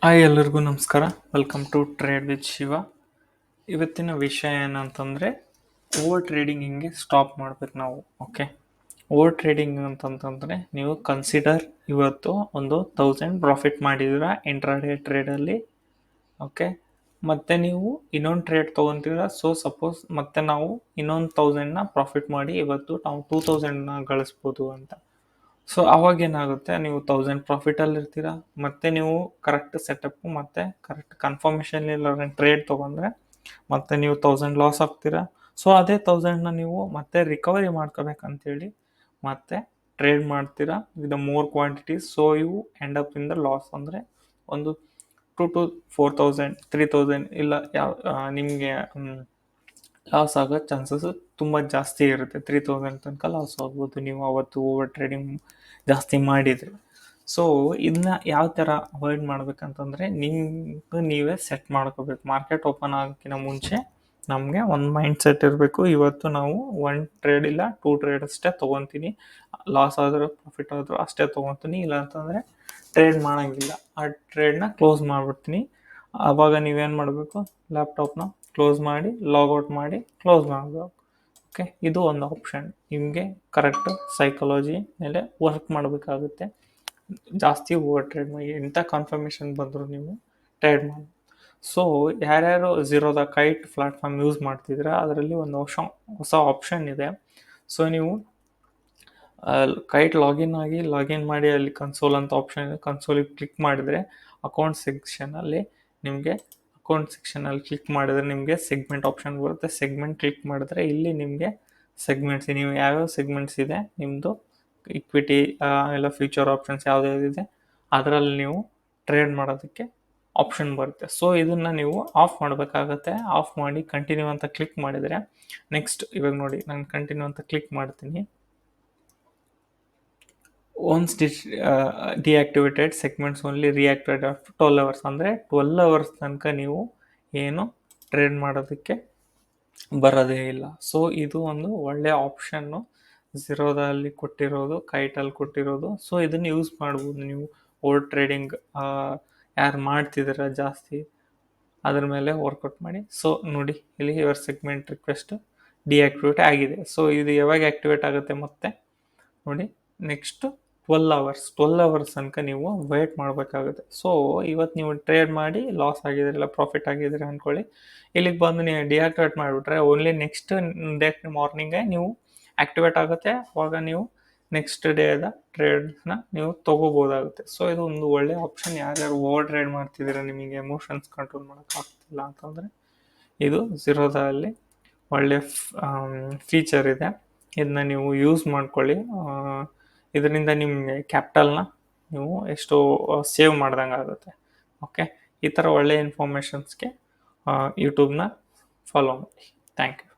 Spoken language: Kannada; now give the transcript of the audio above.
ಹಾಯ್ ಎಲ್ಲರಿಗೂ ನಮಸ್ಕಾರ. Welcome to trade with Shiva. ಇವತ್ತಿನ ವಿಷಯ ಏನಂತಂದರೆ ಓವರ್ ಟ್ರೇಡಿಂಗ್ ಹಿಂಗೆ ಸ್ಟಾಪ್ ಮಾಡ್ಬೇಕು ನಾವು. ಓಕೆ, ಓವರ್ ಟ್ರೇಡಿಂಗ್ ಅಂತಂತಂದರೆ ನೀವು ಕನ್ಸಿಡರ್ ಇವತ್ತು ಒಂದು 1000 ಪ್ರಾಫಿಟ್ ಮಾಡಿದ್ದೀರಾ ಇಂಟ್ರಾಡೇ ಟ್ರೇಡಲ್ಲಿ. ಓಕೆ, ಮತ್ತು ನೀವು ಇನ್ನೊಂದು ಟ್ರೇಡ್ ತೊಗೊತೀರಾ. ಸೊ ಸಪೋಸ್ ಮತ್ತೆ ನಾವು ಇನ್ನೊಂದು 1000ನ ಪ್ರಾಫಿಟ್ ಮಾಡಿ ಇವತ್ತು ನಾವು 2000ನ ಗಳಿಸ್ಬೋದು ಅಂತ. ಸೊ ಅವಾಗ ಏನಾಗುತ್ತೆ, ನೀವು 1000 ಪ್ರಾಫಿಟಲ್ಲಿ ಇರ್ತೀರಾ, ಮತ್ತೆ ನೀವು ಕರೆಕ್ಟ್ ಸೆಟಪ್ ಮತ್ತೆ ಕರೆಕ್ಟ್ ಕನ್ಫರ್ಮೇಷನ್ ಇಲ್ಲ ಟ್ರೇಡ್ ತೊಗೊಂಡ್ರೆ ಮತ್ತೆ ನೀವು 1000 ಲಾಸ್ ಆಗ್ತೀರಾ. ಸೊ ಅದೇ 1000ನ ನೀವು ಮತ್ತೆ ರಿಕವರಿ ಮಾಡ್ಕೋಬೇಕಂತೇಳಿ ಮತ್ತೆ ಟ್ರೇಡ್ ಮಾಡ್ತೀರಾ ವಿತ್ ಮೋರ್ ಕ್ವಾಂಟಿಟೀಸ್. ಸೊ ಇವು end up in the loss. ಅಂದರೆ ಒಂದು 2 to 4000 3000 ಇಲ್ಲ ಯಾವ ನಿಮಗೆ ಲಾಸ್ ಆಗೋ ಚಾನ್ಸಸ್ ತುಂಬ ಜಾಸ್ತಿ ಇರುತ್ತೆ. 3000 ತನಕ ಲಾಸ್ ಆಗ್ಬೋದು ನೀವು ಅವತ್ತು ಓವರ್ ಟ್ರೇಡಿಂಗ್ ಜಾಸ್ತಿ ಮಾಡಿದರೆ. ಸೊ ಇದನ್ನ ಯಾವ ಥರ ಅವಾಯ್ಡ್ ಮಾಡ್ಬೇಕಂತಂದರೆ ನಿಮ್ಗೆ ನೀವೇ ಸೆಟ್ ಮಾಡ್ಕೋಬೇಕು. ಮಾರ್ಕೆಟ್ ಓಪನ್ ಆಗೋಕ್ಕಿಂತ ಮುಂಚೆ ನಮಗೆ ಒಂದು ಮೈಂಡ್ ಸೆಟ್ ಇರಬೇಕು. ಇವತ್ತು ನಾವು 1 ಟ್ರೇಡ್ ಇಲ್ಲ 2 ಟ್ರೇಡ್ ಅಷ್ಟೇ ತೊಗೊತೀನಿ, ಲಾಸ್ ಆದರೂ ಪ್ರಾಫಿಟ್ ಆದರೂ ಅಷ್ಟೇ ತೊಗೊತೀನಿ, ಇಲ್ಲ ಅಂತಂದರೆ ಟ್ರೇಡ್ ಮಾಡೋಂಗಿಲ್ಲ, ಆ ಟ್ರೇಡ್ನ ಕ್ಲೋಸ್ ಮಾಡಿಬಿಡ್ತೀನಿ. ಆವಾಗ ನೀವೇನು ಮಾಡಬೇಕು, ಲ್ಯಾಪ್ಟಾಪ್ನ ಕ್ಲೋಸ್ ಮಾಡಿ ಲಾಗೌಟ್ ಮಾಡಿ ಕ್ಲೋಸ್ ಮಾಡಬೇಕು. ಓಕೆ, ಇದು ಒಂದು ಆಪ್ಷನ್. ನಿಮಗೆ ಕರೆಕ್ಟ್ ಸೈಕಾಲಜಿ ಮೇಲೆ ವರ್ಕ್ ಮಾಡಬೇಕಾಗುತ್ತೆ. ಜಾಸ್ತಿ ಓವರ್ ಟ್ರೇಡ್ ಮಾಡಿ ಎಂಥ ಕನ್ಫರ್ಮೇಷನ್ ಬಂದರೂ ನೀವು ಟ್ರೇಡ್ ಮಾಡಿ. ಸೊ ಯಾರ್ಯಾರು ಝೀರೋದ ಕೈಟ್ ಪ್ಲಾಟ್ಫಾರ್ಮ್ ಯೂಸ್ ಮಾಡ್ತಿದ್ದೀರಾ ಅದರಲ್ಲಿ ಒಂದು ಹೊಸ ಆಪ್ಷನ್ ಇದೆ. ಸೊ ನೀವು ಕೈಟ್ ಲಾಗಿನ್ ಮಾಡಿ ಅಲ್ಲಿ ಕನ್ಸೋಲ್ ಅಂತ ಆಪ್ಷನ್ ಇದೆ. ಕನ್ಸೋಲಿಗೆ ಕ್ಲಿಕ್ ಮಾಡಿದರೆ ಅಕೌಂಟ್ ಸೆಕ್ಷನಲ್ಲಿ ಕ್ಲಿಕ್ ಮಾಡಿದ್ರೆ ನಿಮಗೆ ಸೆಗ್ಮೆಂಟ್ ಆಪ್ಷನ್ ಬರುತ್ತೆ. ಸೆಗ್ಮೆಂಟ್ ಕ್ಲಿಕ್ ಮಾಡಿದ್ರೆ ಇಲ್ಲಿ ನಿಮಗೆ ಸೆಗ್ಮೆಂಟ್ಸ್, ನೀವು ಯಾವ್ಯಾವ ಸೆಗ್ಮೆಂಟ್ಸ್ ಇದೆ ನಿಮ್ಮದು ಇಕ್ವಿಟಿ ಎಲ್ಲ ಫ್ಯೂಚರ್ ಆಪ್ಷನ್ಸ್ ಯಾವುದ್ಯಾವುದಿದೆ ಅದರಲ್ಲಿ ನೀವು ಟ್ರೇಡ್ ಮಾಡೋದಕ್ಕೆ ಆಪ್ಷನ್ ಬರುತ್ತೆ. ಸೊ ಇದನ್ನು ನೀವು ಆಫ್ ಮಾಡಬೇಕಾಗತ್ತೆ. ಆಫ್ ಮಾಡಿ ಕಂಟಿನ್ಯೂ ಅಂತ ಕ್ಲಿಕ್ ಮಾಡಿದರೆ ನೆಕ್ಸ್ಟ್ ಇವಾಗ ನೋಡಿ, ನಾನು ಕಂಟಿನ್ಯೂ ಅಂತ ಕ್ಲಿಕ್ ಮಾಡ್ತೀನಿ. Once deactivated segments only reactivated after 12 hours. ಅಂದರೆ 12 hours ತನಕ ನೀವು ಏನು ಟ್ರೇಡ್ ಮಾಡೋದಕ್ಕೆ ಬರೋದೇ ಇಲ್ಲ. ಸೊ ಇದು ಒಂದು ಒಳ್ಳೆಯ ಆಪ್ಷನ್ನು ಝೀರೋದಲ್ಲಿ ಕೊಟ್ಟಿರೋದು, ಕೈಟಲ್ಲಿ ಕೊಟ್ಟಿರೋದು. ಸೊ ಇದನ್ನು ಯೂಸ್ ಮಾಡ್ಬೋದು ನೀವು. ಓವರ್ ಟ್ರೇಡಿಂಗ್ ಯಾರು ಮಾಡ್ತಿದ್ದೀರ ಜಾಸ್ತಿ ಅದ್ರ ಮೇಲೆ ವರ್ಕೌಟ್ ಮಾಡಿ. ಸೊ ನೋಡಿ ಇಲ್ಲಿ ಯುವರ್ ಸೆಗ್ಮೆಂಟ್ ರಿಕ್ವೆಸ್ಟ್ ಡಿಆಕ್ಟಿವೇಟ್ ಆಗಿದೆ. ಸೊ ಇದು ಯಾವಾಗ ಆ್ಯಕ್ಟಿವೇಟ್ ಆಗುತ್ತೆ ಮತ್ತೆ ನೋಡಿ, ನೆಕ್ಸ್ಟ್ 12 hours ತನಕ ನೀವು ವೇಟ್ ಮಾಡಬೇಕಾಗುತ್ತೆ. ಸೊ ಇವತ್ತು ನೀವು ಟ್ರೇಡ್ ಮಾಡಿ ಲಾಸ್ ಆಗಿದ್ದೀರಲ್ಲ ಪ್ರಾಫಿಟ್ ಆಗಿದ್ದೀರ ಅಂದ್ಕೊಳ್ಳಿ, ಇಲ್ಲಿಗೆ ಬಂದು ನೀವು ಡಿಆಕ್ಟಿವೇಟ್ ಮಾಡಿಬಿಟ್ರೆ ಓನ್ಲಿ ನೆಕ್ಸ್ಟ್ ಡೇ ಮಾರ್ನಿಂಗೇ ನೀವು ಆ್ಯಕ್ಟಿವೇಟ್ ಆಗುತ್ತೆ. ಅವಾಗ ನೀವು ನೆಕ್ಸ್ಟ್ ಡೇದ ಟ್ರೇಡ್ನ ನೀವು ತೊಗೋಬೋದಾಗುತ್ತೆ. ಸೊ ಇದು ಒಂದು ಒಳ್ಳೆಯ ಆಪ್ಷನ್. ಯಾರ್ಯಾರು ಓವರ್ ಟ್ರೇಡ್ ಮಾಡ್ತಿದ್ದೀರ, ನಿಮಗೆ ಎಮೋಷನ್ಸ್ ಕಂಟ್ರೋಲ್ ಮಾಡೋಕ್ಕಾಗ್ತಿಲ್ಲ ಅಂತಂದರೆ ಇದು ಝೀರೋದಲ್ಲಿ ಒಳ್ಳೆಯ ಫೀಚರ್ ಇದೆ. ಇದನ್ನ ನೀವು ಯೂಸ್ ಮಾಡ್ಕೊಳ್ಳಿ. ಇದರಿಂದ ನಿಮಗೆ ಕ್ಯಾಪಿಟಲ್ನ ನೀವು ಎಷ್ಟೋ ಸೇವ್ ಮಾಡ್ದಂಗೆ ಆಗುತ್ತೆ. ಓಕೆ, ಈ ಥರ ಒಳ್ಳೆಯ ಇನ್ಫಾರ್ಮೇಷನ್ಸ್ಗೆ ಯೂಟ್ಯೂಬ್ನ ಫಾಲೋ ಮಾಡಿ. Thank you.